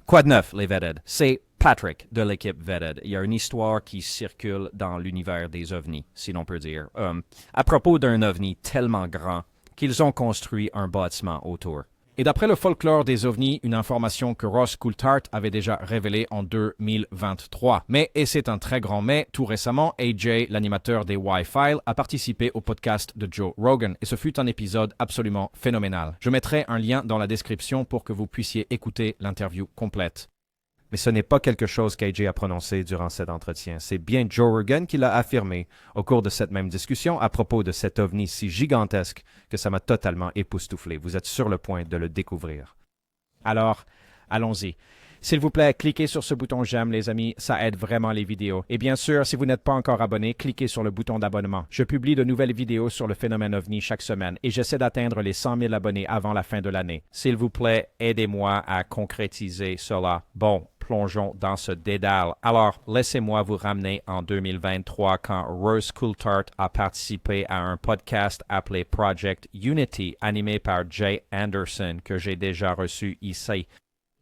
Quoi de neuf, les Vetted? C'est Patrick de l'équipe Vetted. Il y a une histoire qui circule dans l'univers des ovnis, si l'on peut dire, à propos d'un ovni tellement grand qu'ils ont construit un bâtiment autour. Et d'après le folklore des ovnis, une information que Ross Coulthart avait déjà révélée en 2023. Mais, et c'est un très grand mais, tout récemment, AJ, l'animateur des Wi-Fi, a participé au podcast de Joe Rogan, et ce fut un épisode absolument phénoménal. Je mettrai un lien dans la description pour que vous puissiez écouter l'interview complète. Mais ce n'est pas quelque chose qu'AJ a prononcé durant cet entretien. C'est bien Joe Rogan qui l'a affirmé au cours de cette même discussion à propos de cet ovni si gigantesque que ça m'a totalement époustouflé. Vous êtes sur le point de le découvrir. Alors, allons-y. S'il vous plaît, cliquez sur ce bouton j'aime, les amis, ça aide vraiment les vidéos. Et bien sûr, si vous n'êtes pas encore abonné, cliquez sur le bouton d'abonnement. Je publie de nouvelles vidéos sur le phénomène OVNI chaque semaine et j'essaie d'atteindre les 100 000 abonnés avant la fin de l'année. S'il vous plaît, aidez-moi à concrétiser cela. Bon, plongeons dans ce dédale. Alors, laissez-moi vous ramener en 2023 quand Ross Coulthart a participé à un podcast appelé Project Unity, animé par Jay Anderson, que j'ai déjà reçu ici.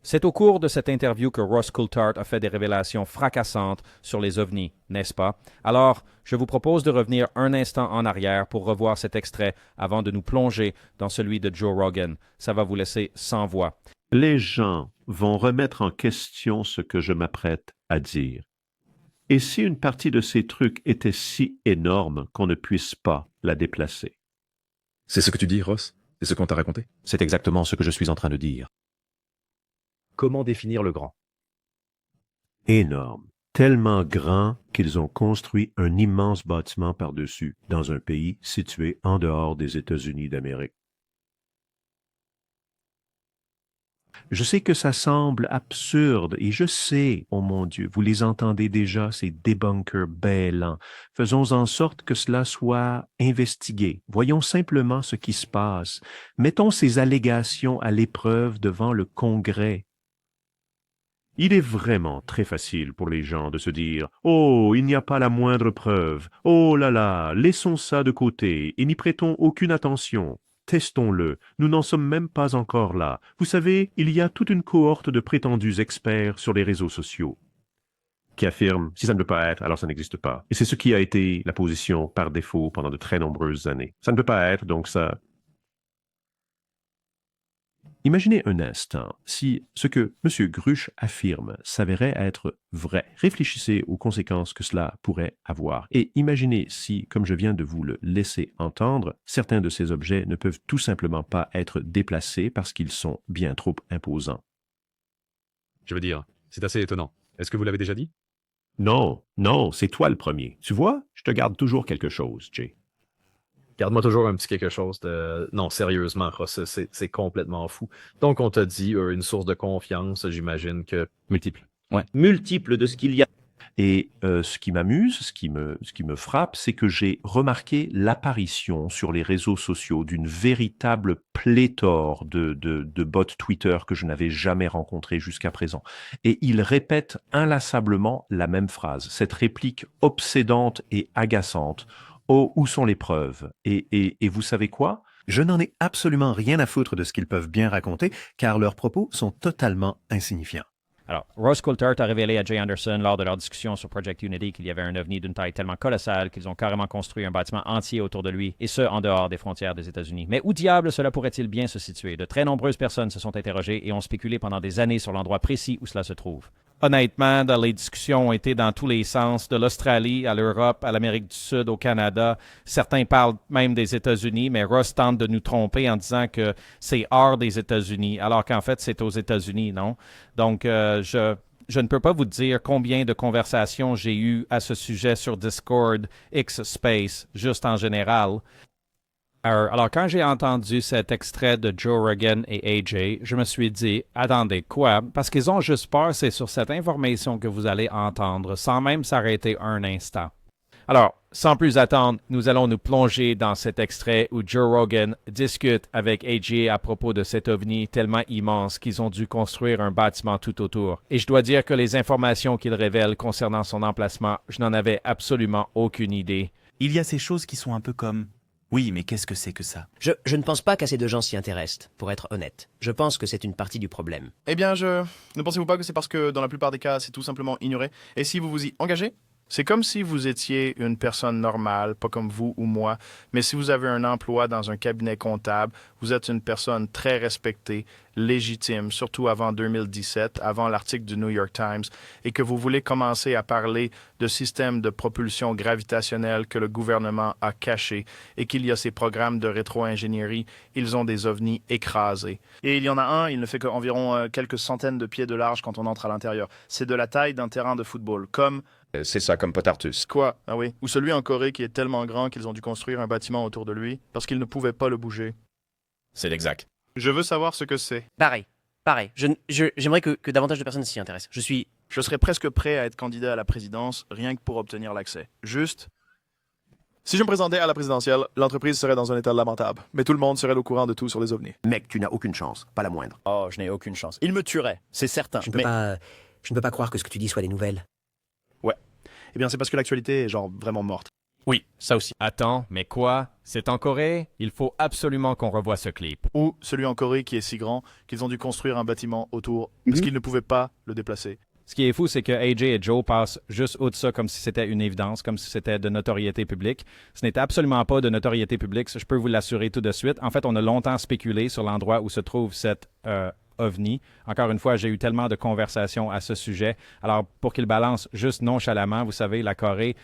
C'est au cours de cette interview que Ross Coulthart a fait des révélations fracassantes sur les ovnis, n'est-ce pas? Alors, je vous propose de revenir un instant en arrière pour revoir cet extrait avant de nous plonger dans celui de Joe Rogan. Ça va vous laisser sans voix. Les gens vont remettre en question ce que je m'apprête à dire. Et si une partie de ces trucs était si énorme qu'on ne puisse pas la déplacer? C'est ce que tu dis, Ross? C'est ce qu'on t'a raconté? C'est exactement ce que je suis en train de dire. Comment définir le grand? Énorme. Tellement grand qu'ils ont construit un immense bâtiment par-dessus dans un pays situé en dehors des États-Unis d'Amérique. Je sais que ça semble absurde et je sais, oh mon Dieu, vous les entendez déjà, ces débunkers bêlants. Faisons en sorte que cela soit investigué. Voyons simplement ce qui se passe. Mettons ces allégations à l'épreuve devant le Congrès. Il est vraiment très facile pour les gens de se dire « Oh, il n'y a pas la moindre preuve. Oh là là, laissons ça de côté et n'y prêtons aucune attention. Testons-le. Nous n'en sommes même pas encore là. Vous savez, il y a toute une cohorte de prétendus experts sur les réseaux sociaux qui affirment « Si ça ne peut pas être, alors ça n'existe pas. » Et c'est ce qui a été la position par défaut pendant de très nombreuses années. Ça ne peut pas être, donc ça... Imaginez un instant si ce que M. Grush affirme s'avérait être vrai. Réfléchissez aux conséquences que cela pourrait avoir. Et imaginez si, comme je viens de vous le laisser entendre, certains de ces objets ne peuvent tout simplement pas être déplacés parce qu'ils sont bien trop imposants. Je veux dire, c'est assez étonnant. Est-ce que vous l'avez déjà dit? Non, non, c'est toi le premier. Tu vois, je te garde toujours quelque chose, Jay. Garde-moi toujours un petit quelque chose de... Non, sérieusement, Ross, c'est complètement fou. Donc, on t'a dit une source de confiance, j'imagine que... Multiple. Ouais. Multiple de ce qu'il y a. Et ce qui m'amuse, ce qui me frappe, c'est que j'ai remarqué l'apparition sur les réseaux sociaux d'une véritable pléthore de bots Twitter que je n'avais jamais rencontrés jusqu'à présent. Et ils répètent inlassablement la même phrase, cette réplique obsédante et agaçante. Oh, où sont les preuves? Et vous savez quoi? Je n'en ai absolument rien à foutre de ce qu'ils peuvent bien raconter, car leurs propos sont totalement insignifiants. Alors, Ross Coulthart a révélé à Jay Anderson lors de leur discussion sur Project Unity qu'il y avait un ovni d'une taille tellement colossale qu'ils ont carrément construit un bâtiment entier autour de lui, et ce, en dehors des frontières des États-Unis. Mais où diable cela pourrait-il bien se situer? De très nombreuses personnes se sont interrogées et ont spéculé pendant des années sur l'endroit précis où cela se trouve. Honnêtement, les discussions ont été dans tous les sens, de l'Australie à l'Europe, à l'Amérique du Sud, au Canada. Certains parlent même des États-Unis, mais Ross tente de nous tromper en disant que c'est hors des États-Unis, alors qu'en fait, c'est aux États-Unis, non? Donc, je ne peux pas vous dire combien de conversations j'ai eues à ce sujet sur Discord, X-Space, juste en général. Alors, quand j'ai entendu cet extrait de Joe Rogan et AJ, je me suis dit, attendez, quoi? Parce qu'ils ont juste peur, c'est sur cette information que vous allez entendre, sans même s'arrêter un instant. Alors, sans plus attendre, nous allons nous plonger dans cet extrait où Joe Rogan discute avec AJ à propos de cet ovni tellement immense qu'ils ont dû construire un bâtiment tout autour. Et je dois dire que les informations qu'il révèle concernant son emplacement, je n'en avais absolument aucune idée. Il y a ces choses qui sont un peu comme... Oui, mais qu'est-ce que c'est que ça? Je ne pense pas qu'assez de gens s'y intéressent, pour être honnête. Je pense que c'est une partie du problème. Eh bien, ne pensez-vous pas que c'est parce que dans la plupart des cas, c'est tout simplement ignoré? Et si vous vous y engagez? C'est comme si vous étiez une personne normale, pas comme vous ou moi, mais si vous avez un emploi dans un cabinet comptable, vous êtes une personne très respectée, légitime, surtout avant 2017, avant l'article du New York Times, et que vous voulez commencer à parler de systèmes de propulsion gravitationnelle que le gouvernement a cachés et qu'il y a ces programmes de rétro-ingénierie, ils ont des ovnis écrasés. Et il y en a un, il ne fait qu'environ quelques centaines de pieds de large quand on entre à l'intérieur. C'est de la taille d'un terrain de football, comme... C'est ça, comme Potartus. Quoi? Ah oui. Ou celui en Corée qui est tellement grand qu'ils ont dû construire un bâtiment autour de lui parce qu'ils ne pouvaient pas le bouger. C'est l'exact. Je veux savoir ce que c'est. Pareil. J'aimerais que davantage de personnes s'y intéressent. Je serais presque prêt à être candidat à la présidence rien que pour obtenir l'accès. Juste... Si je me présentais à la présidentielle, l'entreprise serait dans un état lamentable, mais tout le monde serait au courant de tout sur les ovnis. Mec, tu n'as aucune chance, pas la moindre. Oh, je n'ai aucune chance. Il me tuerait, c'est certain. Je ne peux pas croire que ce que tu dis soit des nouvelles. Eh bien, c'est parce que l'actualité est genre vraiment morte. Oui, ça aussi. Attends, mais quoi? C'est en Corée? Il faut absolument qu'on revoie ce clip. Ou celui en Corée qui est si grand qu'ils ont dû construire un bâtiment autour parce qu'ils ne pouvaient pas le déplacer. Ce qui est fou, c'est que AJ et Joe passent juste au de ça comme si c'était une évidence, comme si c'était de notoriété publique. Ce n'était absolument pas de notoriété publique, je peux vous l'assurer tout de suite. En fait, on a longtemps spéculé sur l'endroit où se trouve cette ovni. Encore une fois, j'ai eu tellement de conversations à ce sujet. Alors, pour qu'il balance juste nonchalamment, vous savez, la Corée,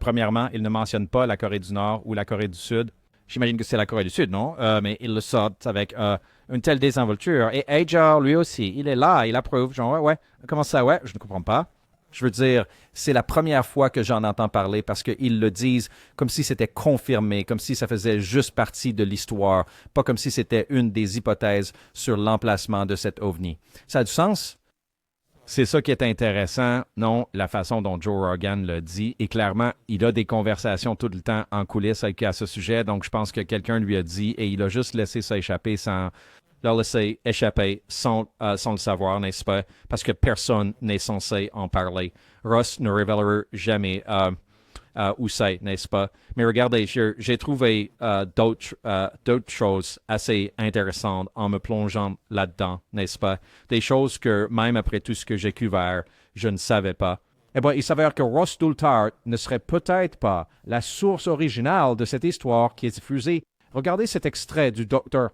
premièrement, il ne mentionne pas la Corée du Nord ou la Corée du Sud. J'imagine que c'est la Corée du Sud, non? Mais il le sort avec une telle désinvolture. Et Ajar, lui aussi, il est là, il approuve. Genre, ouais, comment ça, ouais? Je ne comprends pas. Je veux dire, c'est la première fois que j'en entends parler parce qu'ils le disent comme si c'était confirmé, comme si ça faisait juste partie de l'histoire, pas comme si c'était une des hypothèses sur l'emplacement de cet ovni. Ça a du sens? C'est ça qui est intéressant, non, la façon dont Joe Rogan le dit. Et clairement, il a des conversations tout le temps en coulisses à ce sujet. Donc, je pense que quelqu'un lui a dit et il a juste laissé ça échapper sans leur laisser échapper sans le savoir, n'est-ce pas? Parce que personne n'est censé en parler. Ross ne révélera jamais où c'est, n'est-ce pas? Mais regardez, j'ai trouvé d'autres choses assez intéressantes en me plongeant là-dedans, n'est-ce pas? Des choses que, même après tout ce que j'ai couvert, je ne savais pas. Eh bien, il s'avère que Ross Doulthart ne serait peut-être pas la source originale de cette histoire qui est diffusée. Regardez cet extrait du docteur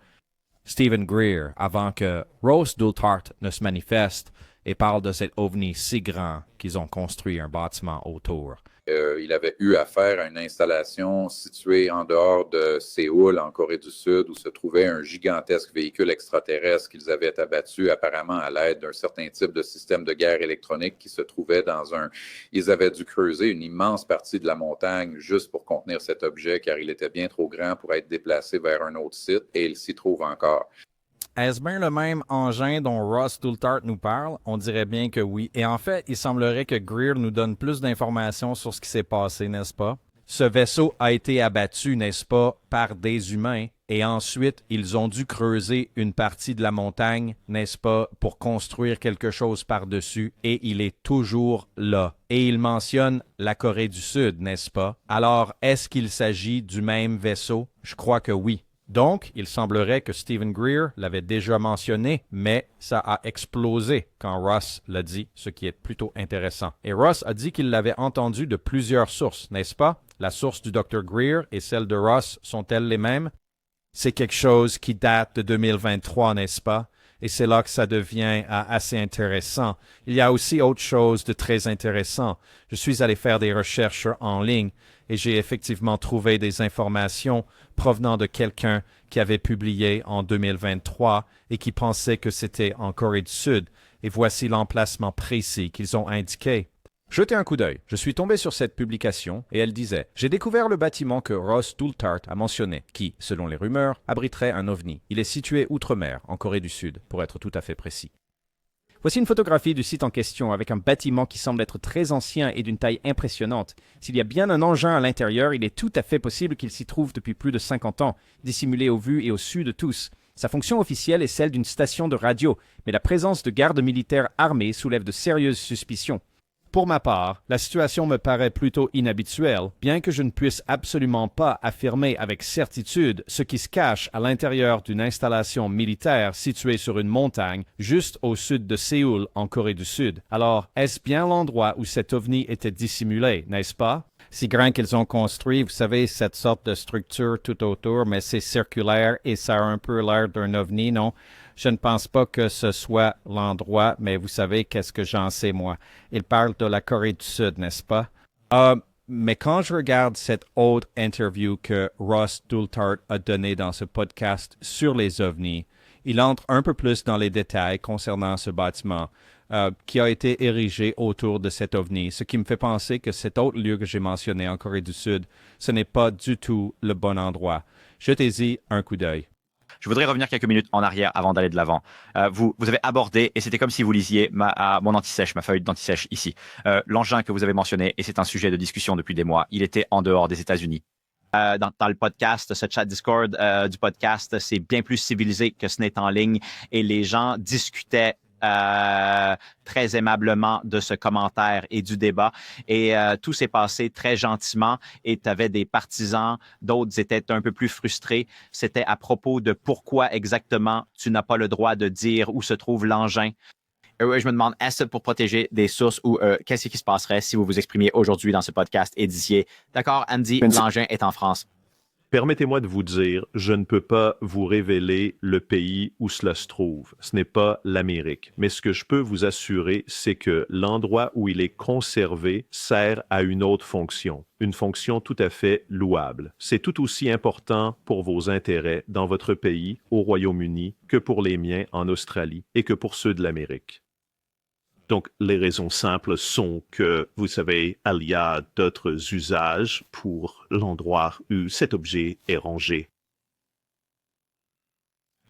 Stephen Greer avant que Ross Doulthart ne se manifeste et parle de cet ovni si grand qu'ils ont construit un bâtiment autour. Il avait eu affaire à une installation située en dehors de Séoul, en Corée du Sud, où se trouvait un gigantesque véhicule extraterrestre qu'ils avaient abattu apparemment à l'aide d'un certain type de système de guerre électronique qui se trouvait dans un... Ils avaient dû creuser une immense partie de la montagne juste pour contenir cet objet, car il était bien trop grand pour être déplacé vers un autre site, et il s'y trouve encore. Est-ce bien le même engin dont Ross Doulthart nous parle? On dirait bien que oui. Et en fait, il semblerait que Greer nous donne plus d'informations sur ce qui s'est passé, n'est-ce pas? Ce vaisseau a été abattu, n'est-ce pas, par des humains. Et ensuite, ils ont dû creuser une partie de la montagne, n'est-ce pas, pour construire quelque chose par-dessus. Et il est toujours là. Et il mentionne la Corée du Sud, n'est-ce pas? Alors, est-ce qu'il s'agit du même vaisseau? Je crois que oui. Donc, il semblerait que Stephen Greer l'avait déjà mentionné, mais ça a explosé quand Ross l'a dit, ce qui est plutôt intéressant. Et Ross a dit qu'il l'avait entendu de plusieurs sources, n'est-ce pas? La source du Dr. Greer et celle de Ross sont-elles les mêmes? C'est quelque chose qui date de 2023, n'est-ce pas? Et c'est là que ça devient assez intéressant. Il y a aussi autre chose de très intéressant. Je suis allé faire des recherches en ligne et j'ai effectivement trouvé des informations provenant de quelqu'un qui avait publié en 2023 et qui pensait que c'était en Corée du Sud. Et voici l'emplacement précis qu'ils ont indiqué. Jetez un coup d'œil. Je suis tombé sur cette publication et elle disait « J'ai découvert le bâtiment que Ross Doulthart a mentionné, qui, selon les rumeurs, abriterait un ovni. Il est situé outre-mer, en Corée du Sud, pour être tout à fait précis. » Voici une photographie du site en question avec un bâtiment qui semble être très ancien et d'une taille impressionnante. S'il y a bien un engin à l'intérieur, il est tout à fait possible qu'il s'y trouve depuis plus de 50 ans, dissimulé au vu et au su de tous. Sa fonction officielle est celle d'une station de radio, mais la présence de gardes militaires armés soulève de sérieuses suspicions. Pour ma part, la situation me paraît plutôt inhabituelle, bien que je ne puisse absolument pas affirmer avec certitude ce qui se cache à l'intérieur d'une installation militaire située sur une montagne juste au sud de Séoul, en Corée du Sud. Alors, est-ce bien l'endroit où cet ovni était dissimulé, n'est-ce pas? Si grand qu'ils ont construit, vous savez, cette sorte de structure tout autour, mais c'est circulaire et ça a un peu l'air d'un ovni, non? Je ne pense pas que ce soit l'endroit, mais vous savez qu'est-ce que j'en sais, moi. Il parle de la Corée du Sud, n'est-ce pas? Mais quand je regarde cette autre interview que Ross Doulthart a donnée dans ce podcast sur les ovnis, il entre un peu plus dans les détails concernant ce bâtiment qui a été érigé autour de cet ovni, ce qui me fait penser que cet autre lieu que j'ai mentionné en Corée du Sud, ce n'est pas du tout le bon endroit. Jetez-y un coup d'œil. Je voudrais revenir quelques minutes en arrière avant d'aller de l'avant. Vous avez abordé, et c'était comme si vous lisiez mon anti-sèche, ma feuille d'anti-sèche ici, l'engin que vous avez mentionné, et c'est un sujet de discussion depuis des mois. Il était en dehors des États-Unis. Dans le podcast, ce chat Discord du podcast, c'est bien plus civilisé que ce n'est en ligne, et les gens discutaient très aimablement de ce commentaire et du débat. Et tout s'est passé très gentiment et tu avais des partisans, d'autres étaient un peu plus frustrés. C'était à propos de pourquoi exactement tu n'as pas le droit de dire où se trouve l'engin. Je me demande, est-ce pour protéger des sources ou qu'est-ce qui se passerait si vous vous exprimiez aujourd'hui dans ce podcast et disiez, d'accord, Andy, l'engin est en France. Permettez-moi de vous dire, je ne peux pas vous révéler le pays où cela se trouve. Ce n'est pas l'Amérique. Mais ce que je peux vous assurer, c'est que l'endroit où il est conservé sert à une autre fonction, une fonction tout à fait louable. C'est tout aussi important pour vos intérêts dans votre pays, au Royaume-Uni, que pour les miens en Australie et que pour ceux de l'Amérique. Donc, les raisons simples sont que, vous savez, il y a d'autres usages pour l'endroit où cet objet est rangé.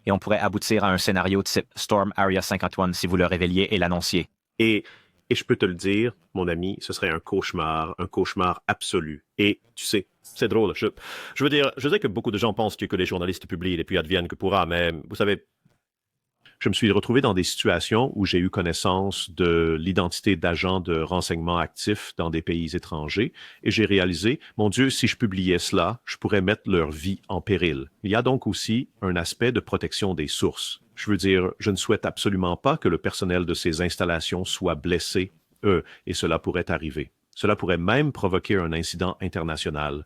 Et on pourrait aboutir à un scénario type Storm Area 51 si vous le révéliez et l'annonciez. Et je peux te le dire, mon ami, ce serait un cauchemar absolu. Et tu sais, c'est drôle. Je veux dire, je sais que beaucoup de gens pensent que les journalistes publient et puis adviennent que pourra, mais vous savez, je me suis retrouvé dans des situations où j'ai eu connaissance de l'identité d'agents de renseignement actifs dans des pays étrangers et j'ai réalisé, mon Dieu, si je publiais cela, je pourrais mettre leur vie en péril. Il y a donc aussi un aspect de protection des sources. Je veux dire, je ne souhaite absolument pas que le personnel de ces installations soit blessé, et cela pourrait arriver. Cela pourrait même provoquer un incident international.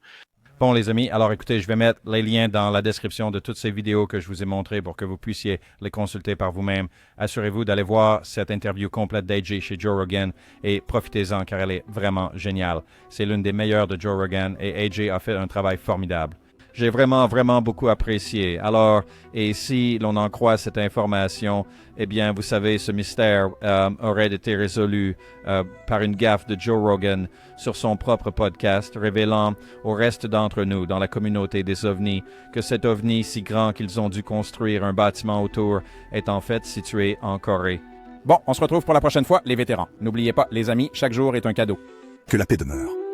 Bon, les amis, alors écoutez, je vais mettre les liens dans la description de toutes ces vidéos que je vous ai montrées pour que vous puissiez les consulter par vous-même. Assurez-vous d'aller voir cette interview complète d'AJ chez Joe Rogan et profitez-en car elle est vraiment géniale. C'est l'une des meilleures de Joe Rogan et AJ a fait un travail formidable. J'ai vraiment beaucoup apprécié. Alors, et si l'on en croit cette information, eh bien, vous savez, ce mystère aurait été résolu par une gaffe de Joe Rogan sur son propre podcast, révélant au reste d'entre nous, dans la communauté des ovnis, que cet ovni si grand qu'ils ont dû construire un bâtiment autour est en fait situé en Corée. Bon, on se retrouve pour la prochaine fois, les vétérans. N'oubliez pas, les amis, chaque jour est un cadeau. Que la paix demeure.